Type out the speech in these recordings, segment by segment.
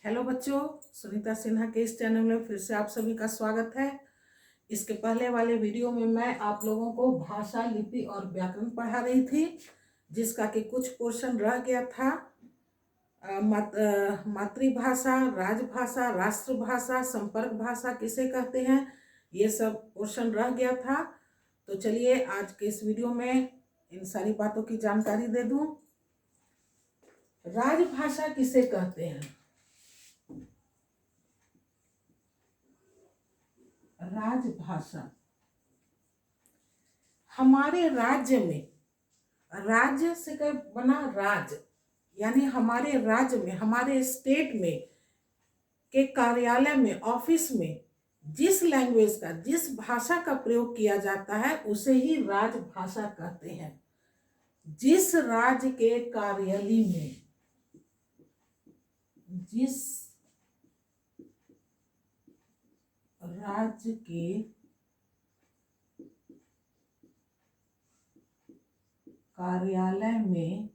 Hello बच्चों, सुनीता सिन्हा के इस चैनल में फिर से आप सभी का स्वागत है। इसके पहले वाले वीडियो में मैं आप लोगों को भाषा, लिपि और व्याकरण पढ़ा रही थी, जिसका कि कुछ पोर्शन रह गया था। मातृभाषा, राजभाषा, राष्ट्रभाषा, संपर्क भाषा किसे कहते हैं, ये सब पोर्शन रह गया था। तो चलिए आज के इस वीडियो में इन सारी बातों की जानकारी दे दूं। राजभाषा किसे कहते हैं? राजभाषा हमारे राज्य में, राज्य से बना राज, यानी हमारे राज्य में, हमारे स्टेट में के कार्यालय में, ऑफिस में जिस लैंग्वेज का, जिस भाषा का प्रयोग किया जाता है उसे ही राजभाषा कहते हैं। जिस राज्य के कार्यालय में, जिस राज्य के कार्यालय में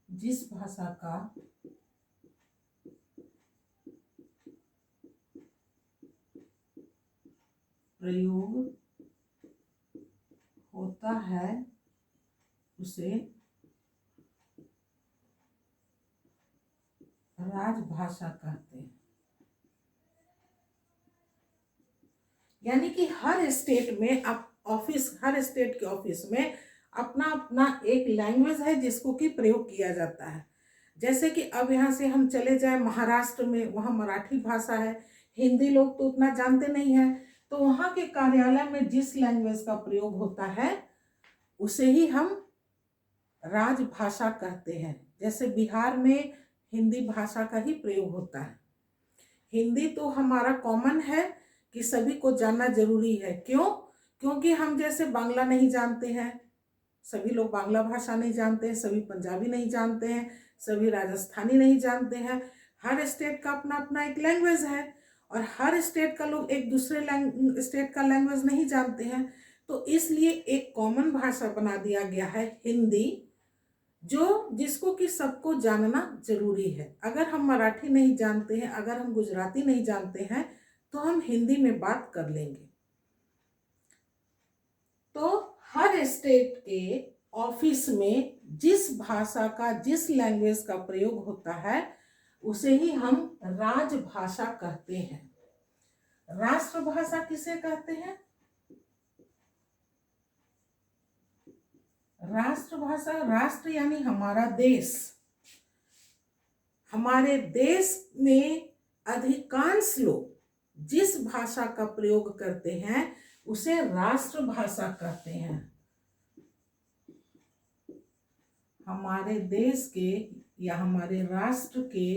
जिस भाषा का प्रयोग होता है उसे राजभाषा कहते हैं। यानी कि हर स्टेट में हर स्टेट के ऑफिस में अपना अपना एक लैंग्वेज है जिसको कि प्रयोग किया जाता है। जैसे कि अब यहाँ से हम चले जाए महाराष्ट्र में, वहाँ मराठी भाषा है, हिंदी लोग तो उतना जानते नहीं है, तो वहाँ के कार्यालय में जिस लैंग्वेज का प्रयोग होता है उसे ही हम राजभाषा कहते हैं। जैसे बिहार में हिंदी भाषा का ही प्रयोग होता है। हिंदी तो हमारा कॉमन है कि सभी को जानना जरूरी है। क्यों? क्योंकि हम जैसे बांग्ला नहीं जानते हैं, सभी लोग बांग्ला भाषा नहीं जानते हैं, सभी पंजाबी नहीं जानते हैं, सभी राजस्थानी नहीं जानते हैं। हर स्टेट का अपना अपना एक लैंग्वेज है और हर स्टेट का लोग एक दूसरे स्टेट का लैंग्वेज नहीं जानते हैं। तो इसलिए एक कॉमन भाषा बना दिया गया है हिंदी, जिसको कि सबको जानना जरूरी है। अगर हम मराठी नहीं जानते हैं, अगर हम गुजराती नहीं जानते हैं, तो हम हिंदी में बात कर लेंगे। तो हर स्टेट के ऑफिस में जिस भाषा का, जिस लैंग्वेज का प्रयोग होता है उसे ही हम राजभाषा कहते हैं। राष्ट्रभाषा किसे कहते हैं? राष्ट्रभाषा, राष्ट्र यानी हमारा देश। हमारे देश में अधिकांश लोग जिस भाषा का प्रयोग करते हैं उसे राष्ट्रभाषा कहते हैं। हमारे देश के या हमारे राष्ट्र के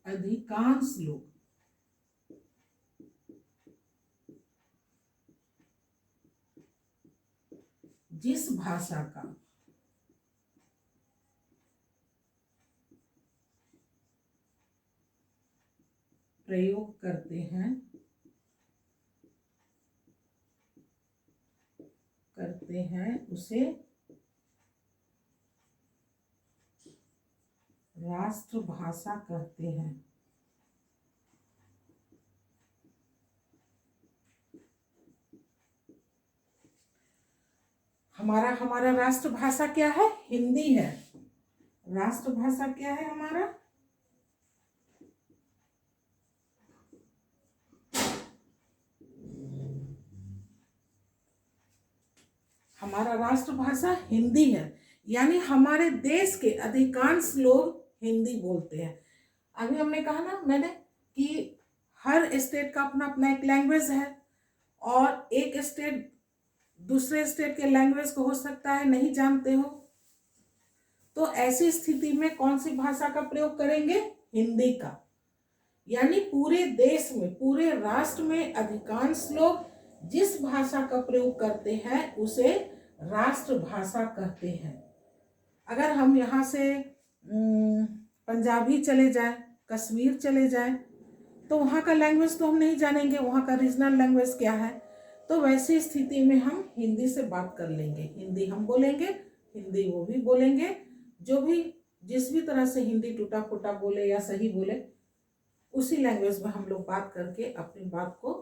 अधिकांश लोग जिस भाषा का प्रयोग करते हैं उसे राष्ट्रभाषा कहते हैं। हमारा राष्ट्रभाषा क्या है? हिंदी है। राष्ट्रभाषा क्या है हमारा? हमारा राष्ट्रभाषा हिंदी है, यानी हमारे देश के अधिकांश लोग हिंदी बोलते हैं। अभी हमने कहा ना मैंने कि हर स्टेट का अपना अपना एक लैंग्वेज है और एक स्टेट दूसरे स्टेट के लैंग्वेज को हो सकता है नहीं जानते हो, तो ऐसी स्थिति में कौन सी भाषा का प्रयोग करेंगे? हिंदी का। यानी पूरे देश में, पूरे राष्ट्र में अधिकांश लोग जिस भाषा का प्रयोग करते हैं उसे राष्ट्रभाषा कहते हैं। अगर हम यहाँ से पंजाबी चले जाए, कश्मीर चले जाए, तो वहाँ का लैंग्वेज तो हम नहीं जानेंगे, वहाँ का रीजनल लैंग्वेज क्या है। तो वैसी स्थिति में हम हिंदी से बात कर लेंगे, हिंदी हम बोलेंगे, हिंदी वो भी बोलेंगे, जो भी जिस भी तरह से हिंदी टूटा फूटा बोले या सही बोले उसी लैंग्वेज में हम लोग बात करके अपनी बात को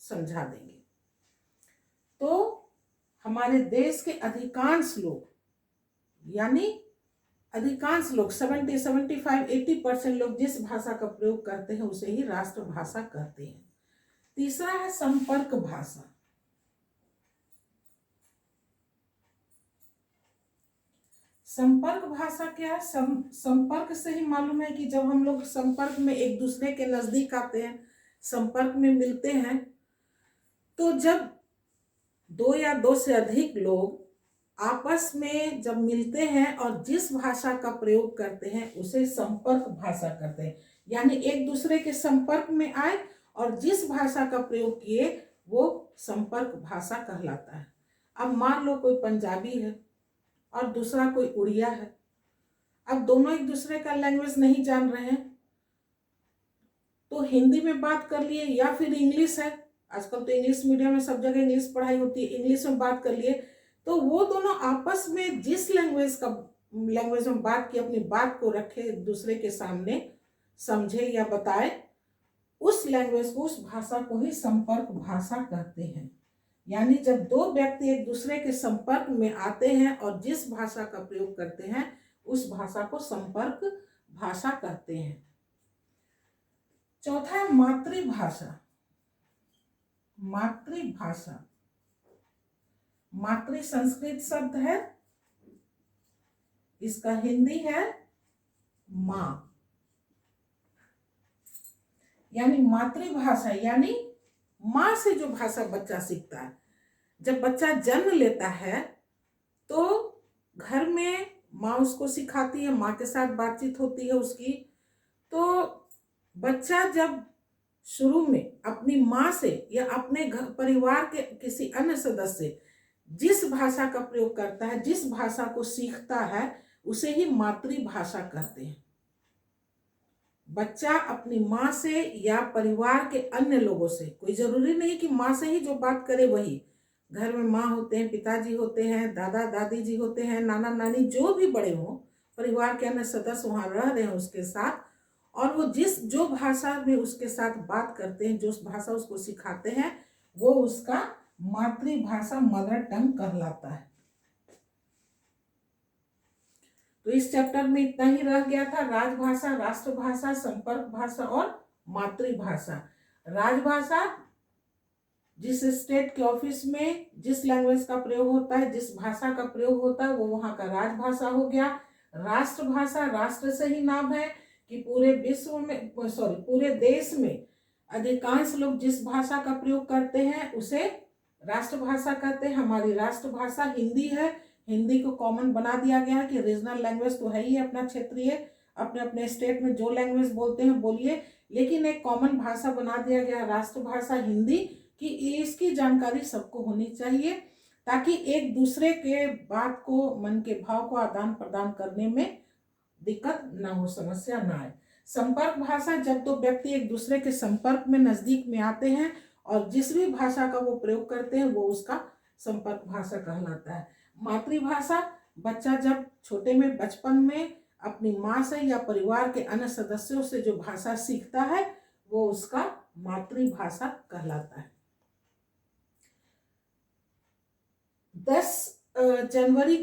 समझा देंगे। तो हमारे देश के अधिकांश लोग, यानी अधिकांश लोग 70, 75, 80% लोग जिस भाषा का प्रयोग करते हैं उसे ही राष्ट्रभाषा कहते हैं। तीसरा है संपर्क भाषा। संपर्क भाषा क्या है? संपर्क से ही मालूम है कि जब हम लोग संपर्क में एक दूसरे के नजदीक आते हैं, संपर्क में मिलते हैं, तो जब दो या दो से अधिक लोग आपस में जब मिलते हैं और जिस भाषा का प्रयोग करते हैं उसे संपर्क भाषा कहते हैं। यानी एक दूसरे के संपर्क में आए और जिस भाषा का प्रयोग किए वो संपर्क भाषा कहलाता है। अब मान लो कोई पंजाबी है और दूसरा कोई उड़िया है, अब दोनों एक दूसरे का लैंग्वेज नहीं जान रहे हैं, तो हिंदी में बात कर लिए या फिर इंग्लिश है, आजकल तो इंग्लिश मीडियम में सब जगह इंग्लिश पढ़ाई होती है, इंग्लिश में बात कर लिए, तो वो दोनों आपस में जिस लैंग्वेज में बात की अपनी बात को रखे दूसरे के सामने, समझे या बताए, उस लैंग्वेज को, उस भाषा को ही संपर्क भाषा कहते हैं। यानी जब दो व्यक्ति एक दूसरे के संपर्क में आते हैं और जिस भाषा का प्रयोग करते हैं उस भाषा को संपर्क भाषा कहते हैं। चौथा है मातृभाषा। मातृभाषा, मातृ संस्कृत शब्द है, इसका हिंदी है माँ। यानी मातृभाषा यानी माँ से जो भाषा बच्चा सीखता है। जब बच्चा जन्म लेता है तो घर में माँ उसको सिखाती है, माँ के साथ बातचीत होती है उसकी। तो बच्चा जब शुरू में अपनी माँ से या अपने घर परिवार के किसी अन्य सदस्य से जिस भाषा का प्रयोग करता है, जिस भाषा को सीखता है, उसे ही मातृभाषा कहते हैं। बच्चा अपनी माँ से या परिवार के अन्य लोगों से, कोई जरूरी नहीं कि माँ से ही जो बात करे वही, घर में माँ होते हैं, पिताजी होते हैं, दादा दादी जी होते हैं, नाना नानी, जो भी बड़े हों, परिवार के अन्य सदस्य वहाँ रह रहे हैं उसके साथ, और वो जो भाषा में उसके साथ बात करते हैं, जो भाषा उसको सिखाते हैं, वो उसका मातृभाषा, मदर टंग कहलाता है। तो इस चैप्टर में इतना ही रह गया था, राजभाषा, राष्ट्रभाषा, संपर्क भाषा और मातृभाषा। राजभाषा जिस स्टेट के ऑफिस में जिस लैंग्वेज का प्रयोग होता है, जिस भाषा का प्रयोग होता है, वो वहाँ का राजभाषा हो गया। राष्ट्रभाषा, राष्ट्र से ही नाम है कि पूरे विश्व में, पूरे देश में अधिकांश लोग जिस भाषा का प्रयोग करते हैं उसे राष्ट्रभाषा कहते हैं। हमारी राष्ट्रभाषा हिंदी है, हिंदी को कॉमन बना दिया गया है कि रीजनल लैंग्वेज तो है ही अपना क्षेत्रीय, अपने अपने स्टेट में जो लैंग्वेज बोलते हैं बोलिए, लेकिन एक कॉमन भाषा बना दिया गया राष्ट्रभाषा हिंदी, कि इसकी जानकारी सबको होनी चाहिए ताकि एक दूसरे के बात को, मन के भाव को आदान प्रदान करने में दिक्कत ना हो, समस्या ना आए। संपर्क भाषा जब दो व्यक्ति एक दूसरे के संपर्क में, नजदीक में आते हैं और जिस भी भाषा का वो प्रयोग करते हैं वो उसका संपर्क भाषा कहलाता है। मातृभाषा, बच्चा जब छोटे में, बचपन में अपनी माँ से या परिवार के अन्य सदस्यों से जो भाषा सीखता है वो उसका मातृभाषा कहलाता है। 10 जनवरी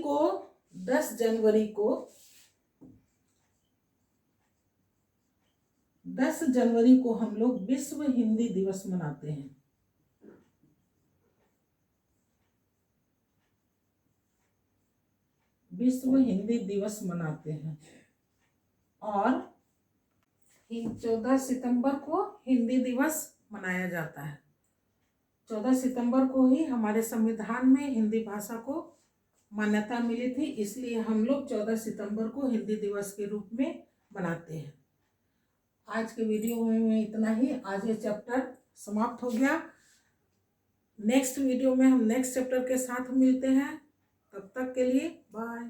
को हम लोग विश्व हिंदी दिवस मनाते हैं। विश्व हिंदी दिवस मनाते हैं और 14 सितंबर को हिंदी दिवस मनाया जाता है। 14 सितंबर को ही हमारे संविधान में हिंदी भाषा को मान्यता मिली थी, इसलिए हम लोग 14 सितंबर को हिंदी दिवस के रूप में मनाते हैं। आज के वीडियो में इतना ही, आज ये चैप्टर समाप्त हो गया। नेक्स्ट वीडियो में हम नेक्स्ट चैप्टर के साथ मिलते हैं, तब तक के लिए बाय।